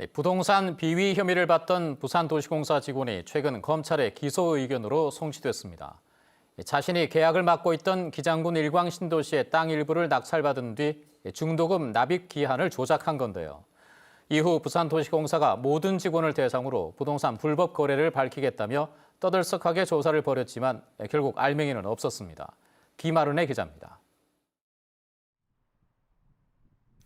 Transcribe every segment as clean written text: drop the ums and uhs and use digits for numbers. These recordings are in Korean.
네, 부동산 비위 혐의를 받던 부산도시공사 직원이 최근 검찰의 기소 의견으로 송치됐습니다. 자신이 계약을 맡고 있던 기장군 일광신도시의 땅 일부를 낙찰받은 뒤 중도금 납입 기한을 조작한 건데요. 이후 부산도시공사가 모든 직원을 대상으로 부동산 불법 거래를 밝히겠다며 떠들썩하게 조사를 벌였지만 결국 알맹이는 없었습니다. 김아른의 기자입니다.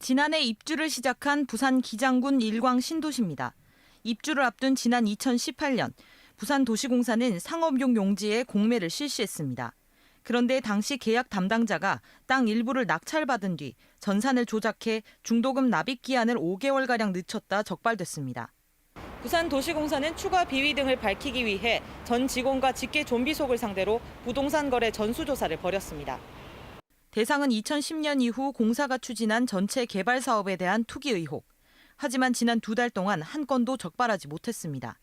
지난해 입주를 시작한 부산 기장군 일광 신도시입니다. 입주를 앞둔 지난 2018년 부산도시공사는 상업용 용지에 공매를 실시했습니다. 그런데 당시 계약 담당자가 땅 일부를 낙찰받은 뒤 전산을 조작해 중도금 납입 기한을 5개월가량 늦췄다 적발됐습니다. 부산도시공사는 추가 비위 등을 밝히기 위해 전 직원과 직계 좀비속을 상대로 부동산 거래 전수조사를 벌였습니다. 대상은 2010년 이후 공사가 추진한 전체 개발 사업에 대한 투기 의혹. 하지만 지난 2달 동안 한 건도 적발하지 못했습니다.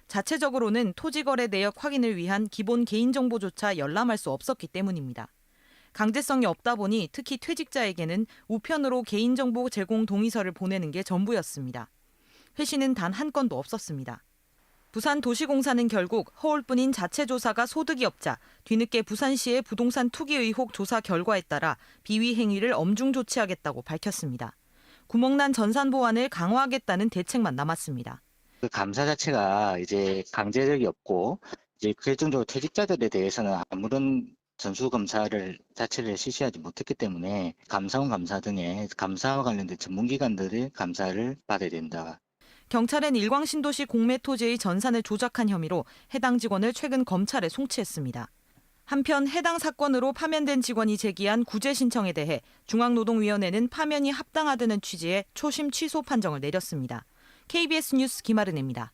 자체적으로는 토지거래 내역 확인을 위한 기본 개인정보조차 열람할 수 없었기 때문입니다. 강제성이 없다 보니 특히 퇴직자에게는 우편으로 개인정보 제공 동의서를 보내는 게 전부였습니다. 회신은 단 한 건도 없었습니다. 부산도시공사는 결국 허울뿐인 자체조사가 소득이 없자 뒤늦게 부산시의 부동산 투기 의혹 조사 결과에 따라 비위 행위를 엄중 조치하겠다고 밝혔습니다. 구멍난 전산 보안을 강화하겠다는 대책만 남았습니다. 그 감사 자체가 이제 강제력이 없고 이제 결정적으로 퇴직자들에 대해서는 아무런 전수 검사를 자체를 실시하지 못했기 때문에 감사원 감사 등의 감사와 관련된 전문기관들의 감사를 받아야 된다. 경찰은 일광신도시 공매 토지의 전산을 조작한 혐의로 해당 직원을 최근 검찰에 송치했습니다. 한편 해당 사건으로 파면된 직원이 제기한 구제 신청에 대해 중앙노동위원회는 파면이 합당하다는 취지의 초심 취소 판정을 내렸습니다. KBS 뉴스 김아른입니다.